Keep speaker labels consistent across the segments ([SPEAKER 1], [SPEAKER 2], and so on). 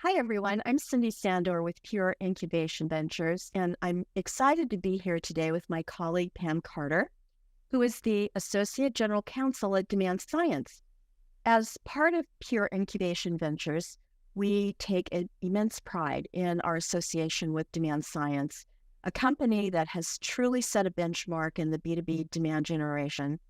[SPEAKER 1] Hi, everyone. I'm Cyndy Sandor with Pure Incubation Ventures, and I'm excited to be here today with my colleague, Pam Carter, who is the Associate General Counsel at DemandScience. As part of Pure Incubation Ventures, we take an immense pride in our association with DemandScience, a company that has truly set a benchmark in the B2B demand generation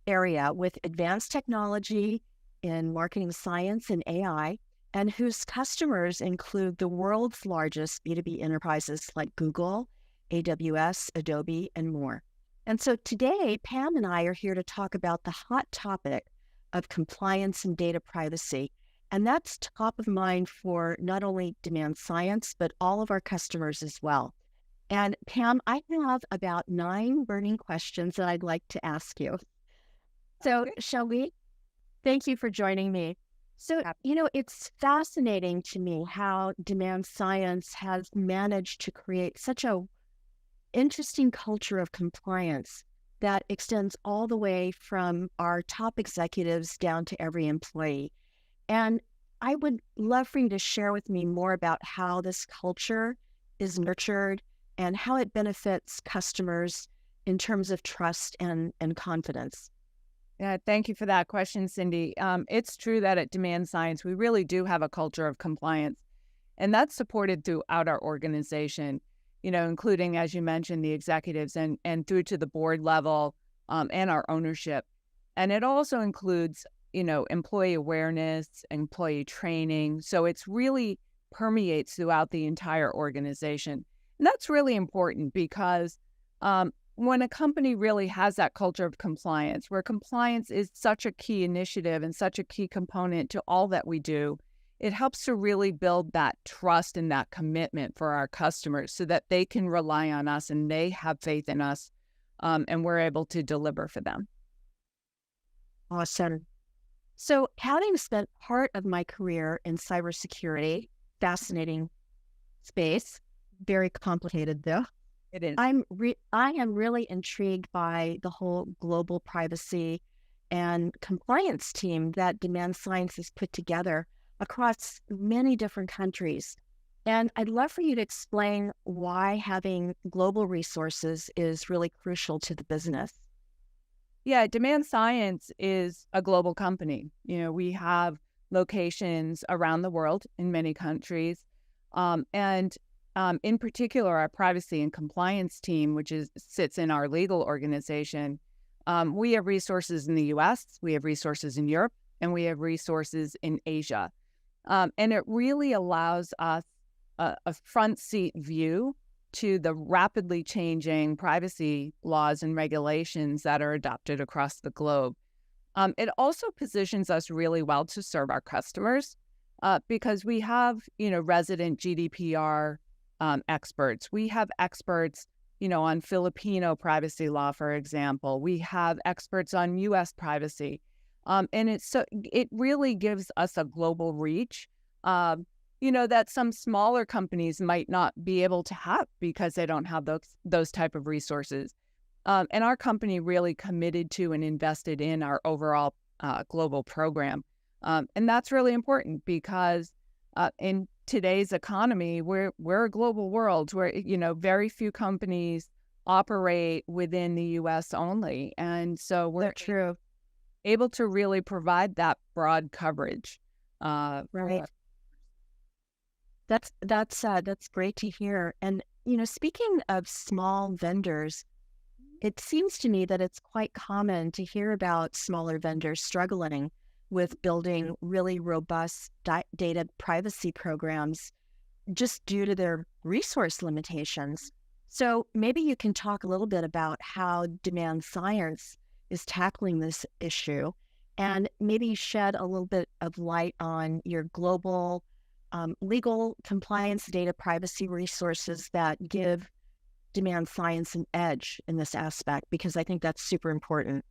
[SPEAKER 1] area with advanced technology in marketing science and AI, and whose customers include the world's largest B2B enterprises like Google, AWS, Adobe, and more. And so today, Pam and I are here to talk about the hot topic of compliance and data privacy. And that's top of mind for not only DemandScience, but all of our customers as well. And Pam, I have about 9 burning questions that I'd like to ask you. So shall we? Thank you for joining me. So, it's fascinating to me how DemandScience has managed to create such a interesting culture of compliance that extends all the way from our top executives down to every employee. And I would love for you to share with me more about how this culture is nurtured and how it benefits customers in terms of trust and confidence.
[SPEAKER 2] Yeah, thank you for that question, Cyndy. It's true that at DemandScience, we really do have a culture of compliance, and that's supported throughout our organization, including, as you mentioned, the executives and through to the board level and our ownership. And it also includes, employee awareness, employee training. So it's really permeates throughout the entire organization. And that's really important because when a company really has that culture of compliance, where compliance is such a key initiative and such a key component to all that we do, it helps to really build that trust and that commitment for our customers so that they can rely on us and they have faith in us, and we're able to deliver for them.
[SPEAKER 1] Awesome. So having spent part of my career in cybersecurity, fascinating space, very complicated though.
[SPEAKER 2] It is.
[SPEAKER 1] I am really intrigued by the whole global privacy and compliance team that DemandScience has put together across many different countries. And I'd love for you to explain why having global resources is really crucial to the business.
[SPEAKER 2] Yeah, DemandScience is a global company. We have locations around the world in many countries. In particular, our privacy and compliance team, which sits in our legal organization, we have resources in the U.S., we have resources in Europe, and we have resources in Asia. And it really allows us a front seat view to the rapidly changing privacy laws and regulations that are adopted across the globe. It also positions us really well to serve our customers because we have, resident GDPR experts. We have experts, on Filipino privacy law, for example. We have experts on U.S. privacy. And it really gives us a global reach, that some smaller companies might not be able to have because they don't have those type of resources. And our company really committed to and invested in our overall global program. And that's really important because in today's economy, we're a global world where, very few companies operate within the U.S. only. And so we're able to really provide that broad coverage.
[SPEAKER 1] Right. That's great to hear. And, speaking of small vendors, it seems to me that it's quite common to hear about smaller vendors struggling with building really robust data privacy programs just due to their resource limitations. So maybe you can talk a little bit about how DemandScience is tackling this issue and maybe shed a little bit of light on your global legal compliance data privacy resources that give DemandScience an edge in this aspect, because I think that's super important.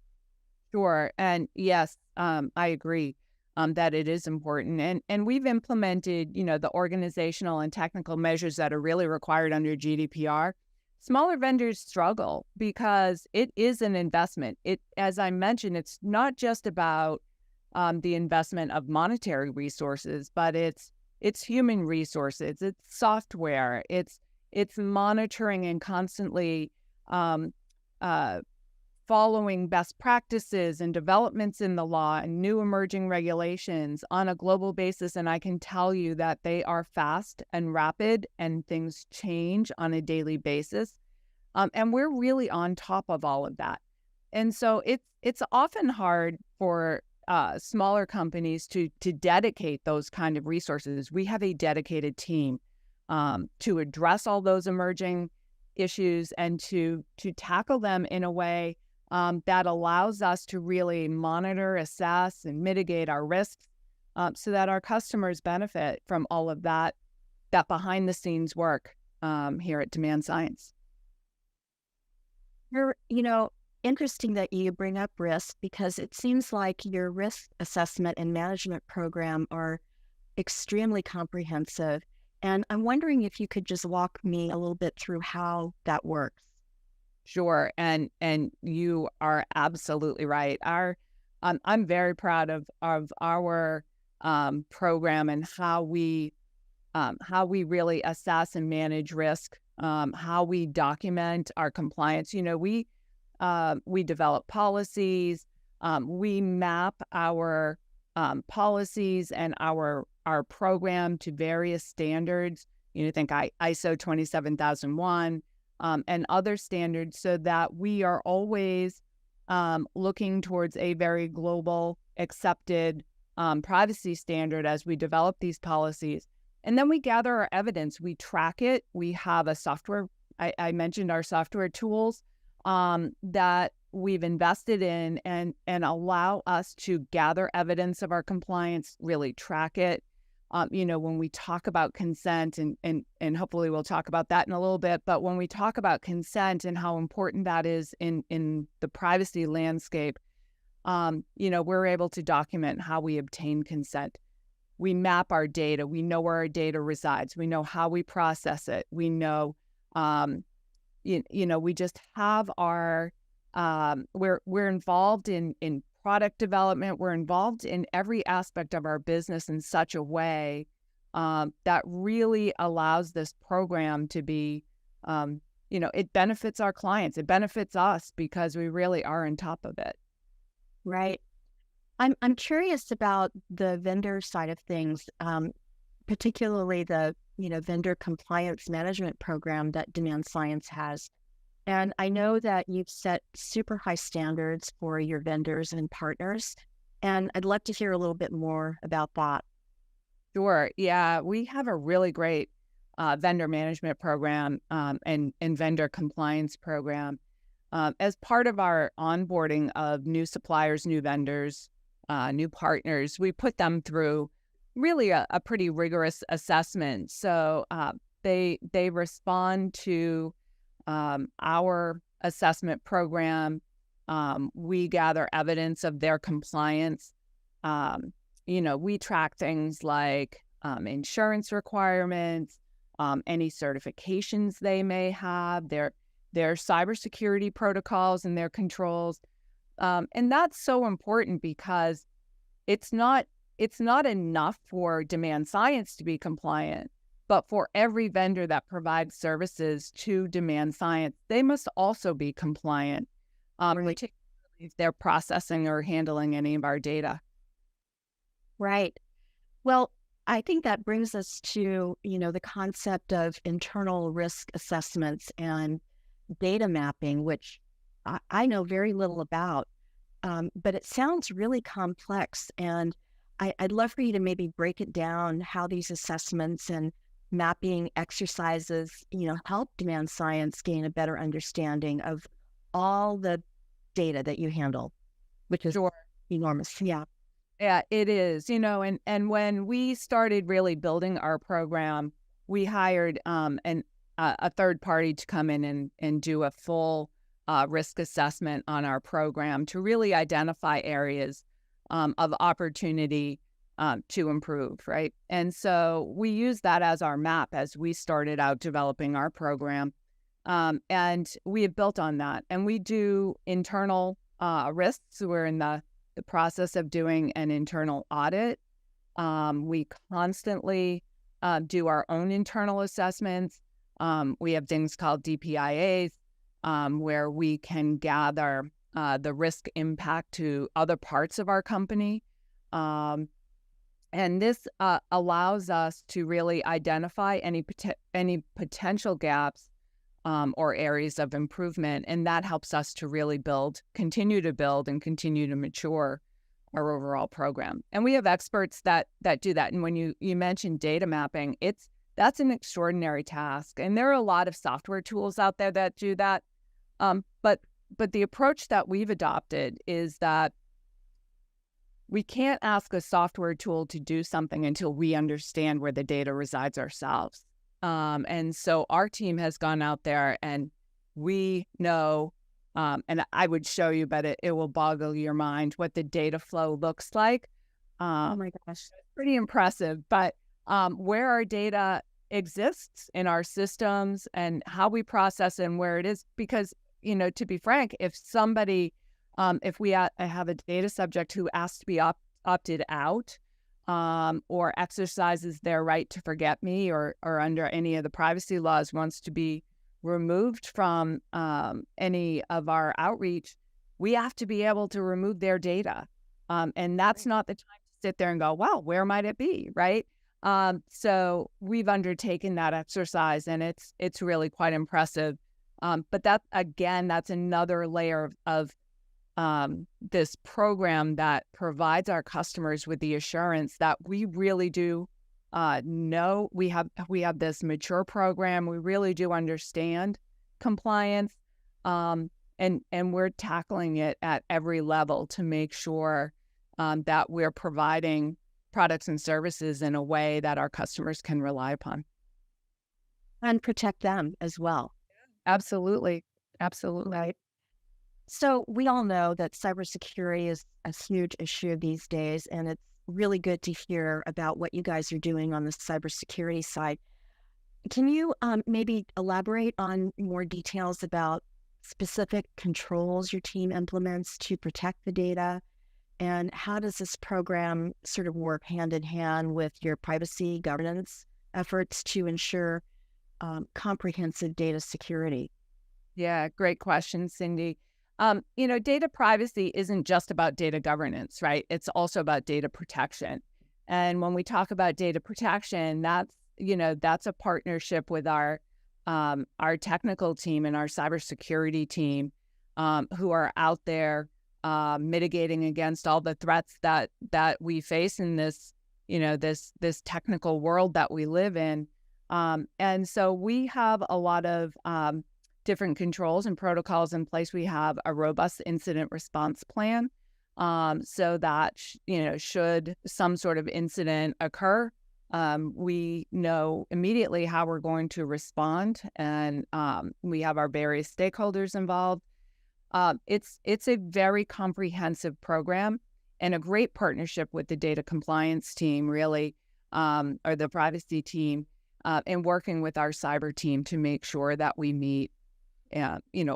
[SPEAKER 2] Sure. And yes, I agree that it is important. And we've implemented, the organizational and technical measures that are really required under GDPR. Smaller vendors struggle because it is an investment. As I mentioned, it's not just about the investment of monetary resources, but it's it's human resources, it's software, it's monitoring and constantly um, uh, following best practices and developments in the law and new emerging regulations on a global basis. And I can tell you that they are fast and rapid, and things change on a daily basis. And we're really on top of all of that. And so it's often hard for smaller companies to dedicate those kind of resources. We have a dedicated team to address all those emerging issues and to tackle them in a way that allows us to really monitor, assess, and mitigate our risks so that our customers benefit from all of that behind-the-scenes work here at DemandScience.
[SPEAKER 1] Interesting that you bring up risk, because it seems like your risk assessment and management program are extremely comprehensive. And I'm wondering if you could just walk me a little bit through how that works.
[SPEAKER 2] Sure, and you are absolutely right. I'm very proud of our program and how we really assess and manage risk, how we document our compliance. We develop policies, we map our policies and our program to various standards. Think ISO 27001 and other standards, so that we are always looking towards a very global, accepted privacy standard as we develop these policies. And then we gather our evidence, we track it. We have a software, I mentioned our software tools that we've invested in and allow us to gather evidence of our compliance, really track it. When we talk about consent, and hopefully we'll talk about that in a little bit, but when we talk about consent and how important that is in the privacy landscape, we're able to document how we obtain consent. We map our data. We know where our data resides. We know how we process it. We know, we just have our, we're involved in product development. We're involved in every aspect of our business in such a way that really allows this program to be, it benefits our clients. It benefits us because we really are on top of it.
[SPEAKER 1] Right. I'm curious about the vendor side of things, particularly the vendor compliance management program that DemandScience has. And I know that you've set super high standards for your vendors and partners, and I'd love to hear a little bit more about that.
[SPEAKER 2] Sure. Yeah, we have a really great vendor management program and vendor compliance program. As part of our onboarding of new suppliers, new vendors, new partners, we put them through really a pretty rigorous assessment. So they respond to our assessment program. We gather evidence of their compliance. We track things like insurance requirements, any certifications they may have, their cybersecurity protocols and their controls. And that's so important because it's not enough for DemandScience to be compliant, but for every vendor that provides services to DemandScience, they must also be compliant, particularly if they're processing or handling any of our data.
[SPEAKER 1] Right. Well, I think that brings us to, the concept of internal risk assessments and data mapping, which I know very little about, but it sounds really complex. And I'd love for you to maybe break it down, how these assessments and mapping exercises, help DemandScience gain a better understanding of all the data that you handle, which is enormous. Yeah.
[SPEAKER 2] Yeah, it is, and when we started really building our program, we hired a third party to come in and do a full risk assessment on our program to really identify areas of opportunity to improve, right? And so we use that as our map as we started out developing our program. And we have built on that. And we do internal risks. We're in the process of doing an internal audit. We constantly do our own internal assessments. We have things called DPIAs, where we can gather the risk impact to other parts of our company. And this allows us to really identify any potential gaps or areas of improvement. And that helps us to really continue to build and continue to mature our overall program. And we have experts that do that. And when you mentioned data mapping, that's an extraordinary task. And there are a lot of software tools out there that do that. But the approach that we've adopted is that we can't ask a software tool to do something until we understand where the data resides ourselves. And so our team has gone out there and we know, and I would show you, but it will boggle your mind what the data flow looks like.
[SPEAKER 1] Oh my gosh.
[SPEAKER 2] It's pretty impressive. But where our data exists in our systems and how we process and where it is, because, to be frank, if somebody, if we have a data subject who asks to be opted out, or exercises their right to forget me or under any of the privacy laws wants to be removed from any of our outreach, we have to be able to remove their data. And that's not the time to sit there and go, well, where might it be, right? So we've undertaken that exercise and it's really quite impressive. But that's another layer of this program that provides our customers with the assurance that we really do know we have this mature program. We really do understand compliance, and we're tackling it at every level to make sure that we're providing products and services in a way that our customers can rely upon.
[SPEAKER 1] And protect them as well.
[SPEAKER 2] Absolutely. Absolutely.
[SPEAKER 1] Right. So we all know that cybersecurity is a huge issue these days, and it's really good to hear about what you guys are doing on the cybersecurity side. Can you maybe elaborate on more details about specific controls your team implements to protect the data? And how does this program sort of work hand in hand with your privacy governance efforts to ensure comprehensive data security?
[SPEAKER 2] Yeah, great question, Cyndy. Data privacy isn't just about data governance, right? It's also about data protection. And when we talk about data protection, that's a partnership with our technical team and our cybersecurity team, who are out there mitigating against all the threats that we face in this, this technical world that we live in. And so we have a lot of different controls and protocols in place. We have a robust incident response plan, so that, should some sort of incident occur, we know immediately how we're going to respond, and we have our various stakeholders involved. It's a very comprehensive program and a great partnership with the data compliance team, really, or the privacy team, and working with our cyber team to make sure that we meet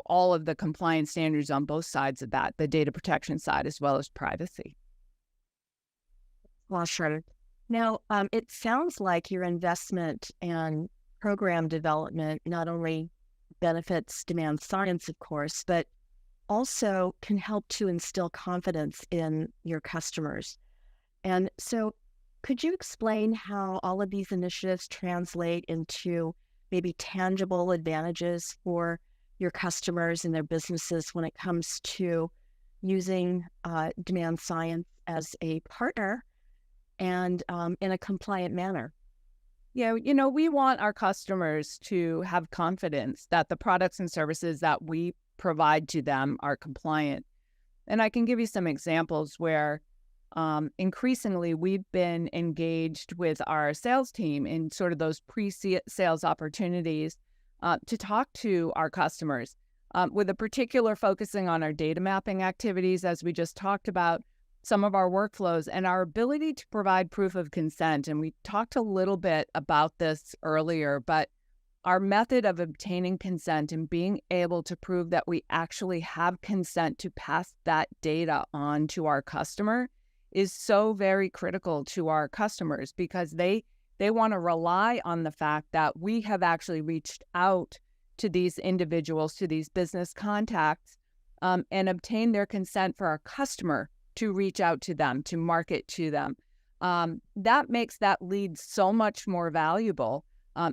[SPEAKER 2] all of the compliance standards on both sides of that, the data protection side as well as privacy.
[SPEAKER 1] Well, sure. Now, it sounds like your investment and program development not only benefits DemandScience, of course, but also can help to instill confidence in your customers. And so could you explain how all of these initiatives translate into maybe tangible advantages for your customers and their businesses when it comes to using DemandScience as a partner and in a compliant manner?
[SPEAKER 2] Yeah, we want our customers to have confidence that the products and services that we provide to them are compliant. And I can give you some examples where increasingly we've been engaged with our sales team in sort of those pre-sales opportunities to talk to our customers, with a particular focusing on our data mapping activities, as we just talked about, some of our workflows and our ability to provide proof of consent. And we talked a little bit about this earlier, but our method of obtaining consent and being able to prove that we actually have consent to pass that data on to our customer is so very critical to our customers, because they They want to rely on the fact that we have actually reached out to these individuals, to these business contacts, and obtain their consent for our customer to reach out to them, to market to them. That makes that lead so much more valuable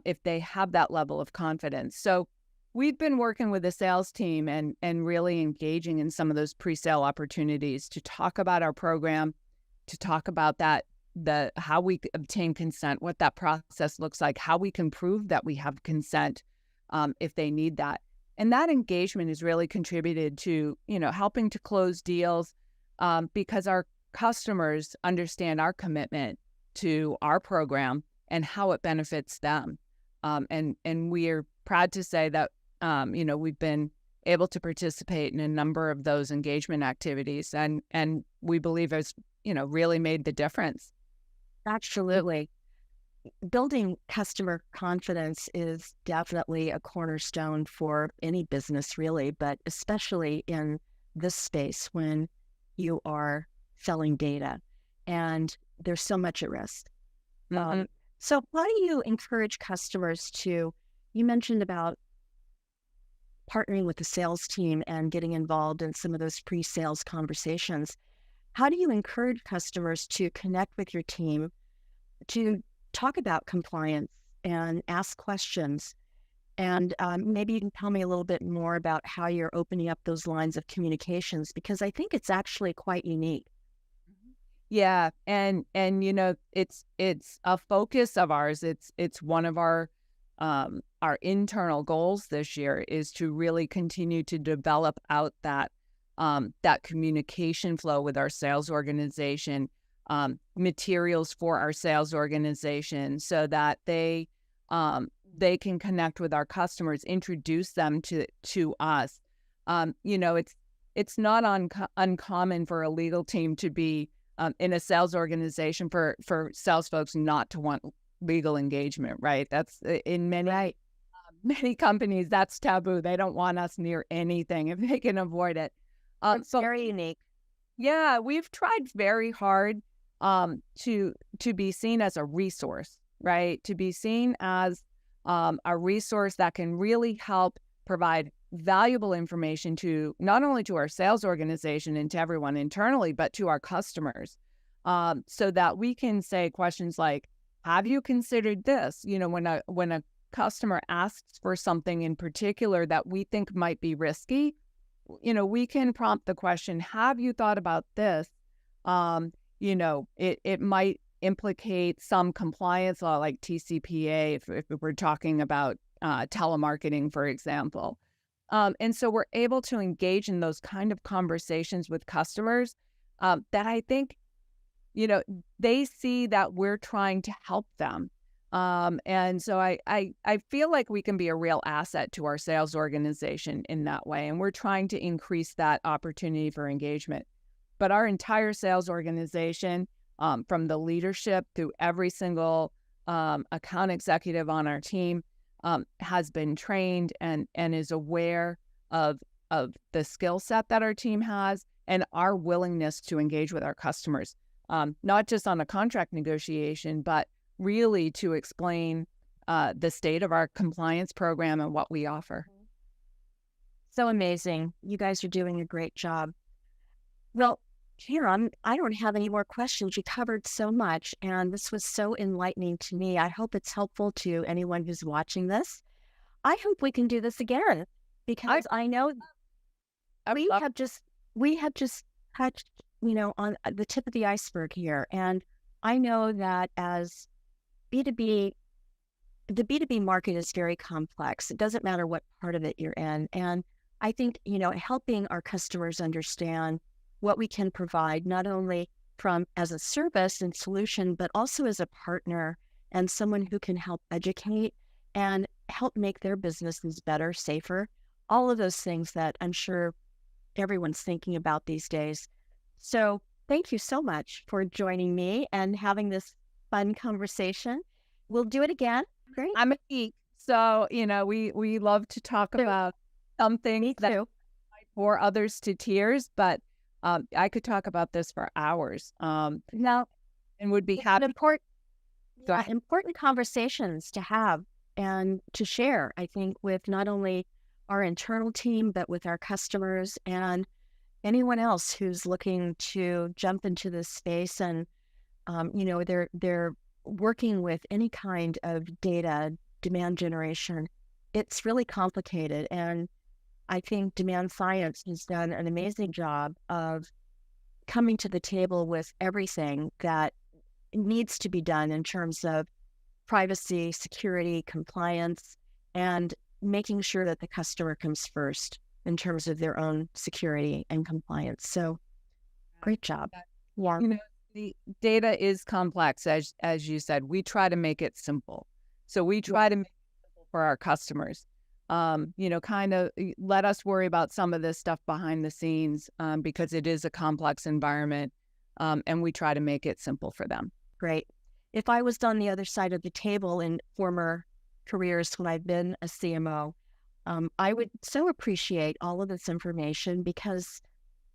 [SPEAKER 2] if they have that level of confidence. So we've been working with the sales team and really engaging in some of those pre-sale opportunities to talk about our program, to talk about how we obtain consent, what that process looks like, how we can prove that we have consent if they need that. And that engagement has really contributed to, helping to close deals because our customers understand our commitment to our program and how it benefits them. And we are proud to say that, we've been able to participate in a number of those engagement activities, and we believe it's, really made the difference.
[SPEAKER 1] Absolutely. Building customer confidence is definitely a cornerstone for any business, really, but especially in this space when you are selling data and there's so much at risk. So how do you encourage customers you mentioned about partnering with the sales team and getting involved in some of those pre-sales conversations. How do you encourage customers to connect with your team to talk about compliance and ask questions? And maybe you can tell me a little bit more about how you're opening up those lines of communications, because I think it's actually quite unique.
[SPEAKER 2] Yeah, and it's a focus of ours. It's one of our internal goals this year is to really continue to develop out that communication flow with our sales organization, materials for our sales organization, so that they can connect with our customers, introduce them to us. It's not uncommon for a legal team to be in a sales organization for sales folks not to want legal engagement, right? That's in many companies, that's taboo. They don't want us near anything if they can avoid it.
[SPEAKER 1] It's very unique.
[SPEAKER 2] Yeah, we've tried very hard to be seen as a resource, right? To be seen as a resource that can really help provide valuable information to not only to our sales organization and to everyone internally, but to our customers, so that we can say questions like, have you considered this? When a customer asks for something in particular that we think might be risky, we can prompt the question, have you thought about this? It might implicate some compliance law like TCPA if we're talking about telemarketing, for example. And so we're able to engage in those kind of conversations with customers that I think, they see that we're trying to help them. And so I feel like we can be a real asset to our sales organization in that way. And we're trying to increase that opportunity for engagement. But our entire sales organization, from the leadership through every single account executive on our team, has been trained and is aware of the skill set that our team has and our willingness to engage with our customers, not just on a contract negotiation, but really to explain the state of our compliance program and what we offer.
[SPEAKER 1] So amazing. You guys are doing a great job. Well, Karen, I don't have any more questions. You covered so much, and this was so enlightening to me. I hope it's helpful to anyone who's watching this. I hope we can do this again, because I know we have just touched, on the tip of the iceberg here. And I know that as B2B, the B2B market is very complex. It doesn't matter what part of it you're in. And I think, helping our customers understand what we can provide, not only as a service and solution, but also as a partner and someone who can help educate and help make their businesses better, safer, all of those things that I'm sure everyone's thinking about these days. So thank you so much for joining me and having this fun conversation. We'll do it again. Great.
[SPEAKER 2] I'm a geek, so, we love to talk about something that bore others to tears, but I could talk about this for hours.
[SPEAKER 1] Now,
[SPEAKER 2] and would be happy. Go
[SPEAKER 1] Yeah,
[SPEAKER 2] ahead.
[SPEAKER 1] important conversations to have and to share, I think, with not only our internal team, but with our customers and anyone else who's looking to jump into this space. And, they're working with any kind of data demand generation. It's really complicated. And I think Demand Science has done an amazing job of coming to the table with everything that needs to be done in terms of privacy, security, compliance, and making sure that the customer comes first in terms of their own security and compliance. So great job. Yeah.
[SPEAKER 2] You know, the data is complex, as you said. We try to make it simple. So we
[SPEAKER 1] Yeah.
[SPEAKER 2] try to make it simple for our customers. Kind of let us worry about some of this stuff behind the scenes because it is a complex environment, and we try to make it simple for them.
[SPEAKER 1] Great. If I was on the other side of the table in former careers when I've been a CMO, I would so appreciate all of this information because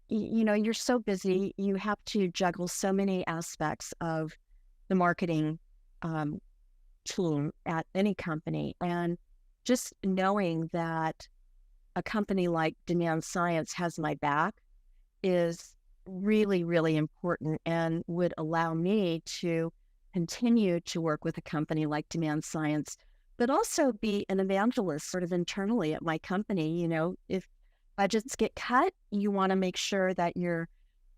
[SPEAKER 1] you're so busy. You have to juggle so many aspects of the marketing um, team at any company. And just knowing that a company like Demand Science has my back is really, really important and would allow me to continue to work with a company like Demand Science, but also be an evangelist sort of internally at my company. If budgets get cut, you want to make sure that your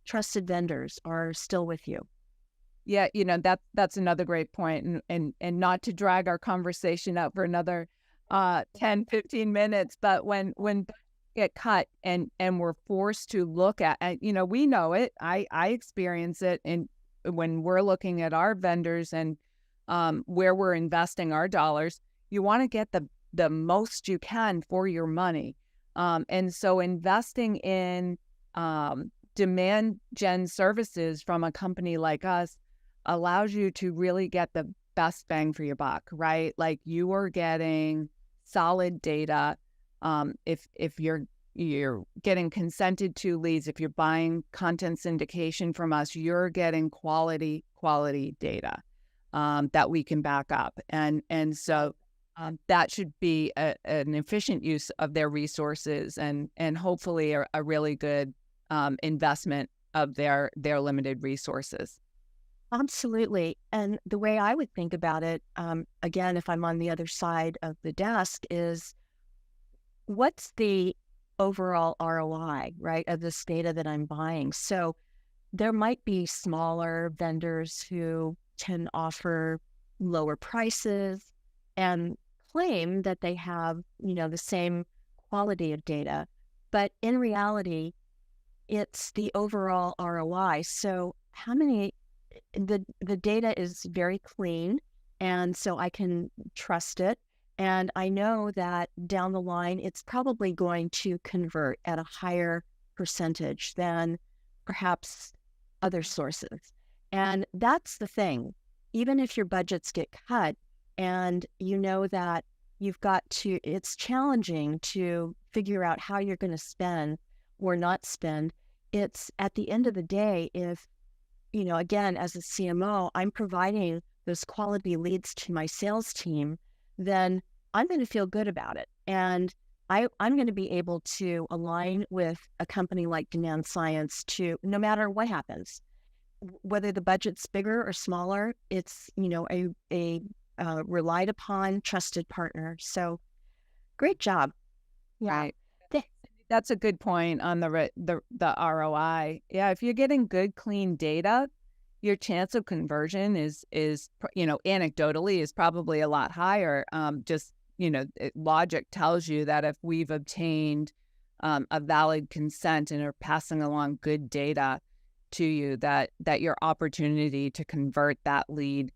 [SPEAKER 1] trusted vendors are still with you.
[SPEAKER 2] Yeah, that's another great point. And not to drag our conversation out for another 10, 15 minutes, but when budgets get cut and we're forced to look at, and we know it. I experience it and when we're looking at our vendors and where we're investing our dollars, you want to get the most you can for your money. And so investing in demand gen services from a company like us allows you to really get the best bang for your buck, right? Like you are getting solid data. If you're getting consented to leads, if you're buying content syndication from us, you're getting quality data that we can back up, and so that should be an efficient use of their resources and hopefully a really good investment of their limited resources.
[SPEAKER 1] Absolutely. And the way I would think about it, again, if I'm on the other side of the desk, is what's the overall ROI, right, of this data that I'm buying? So there might be smaller vendors who can offer lower prices and claim that they have, the same quality of data. But in reality, it's the overall ROI. So the data is very clean, and so I can trust it. And I know that down the line, it's probably going to convert at a higher percentage than perhaps other sources. And that's the thing. Even if your budgets get cut and you know that it's challenging to figure out how you're going to spend or not spend. It's at the end of the day, if again, as a CMO, I'm providing those quality leads to my sales team, then I'm going to feel good about it. And I'm going to be able to align with a company like Demand Science to, no matter what happens, whether the budget's bigger or smaller, it's, a relied upon, trusted partner. So great job. Yeah.
[SPEAKER 2] Right. That's a good point on the ROI. Yeah, if you're getting good, clean data, your chance of conversion is anecdotally is probably a lot higher. Logic tells you that if we've obtained a valid consent and are passing along good data to you, that your opportunity to convert that lead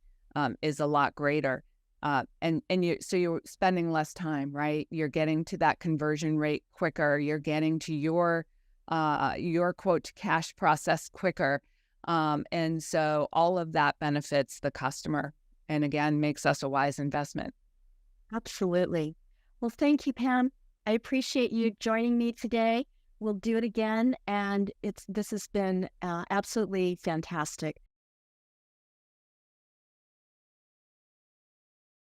[SPEAKER 2] is a lot greater. So you're spending less time, right? You're getting to that conversion rate quicker. You're getting to your quote to cash process quicker. And so all of that benefits the customer and again, makes us a wise investment.
[SPEAKER 1] Absolutely. Well, thank you, Pam. I appreciate you joining me today. We'll do it again. And this has been absolutely fantastic.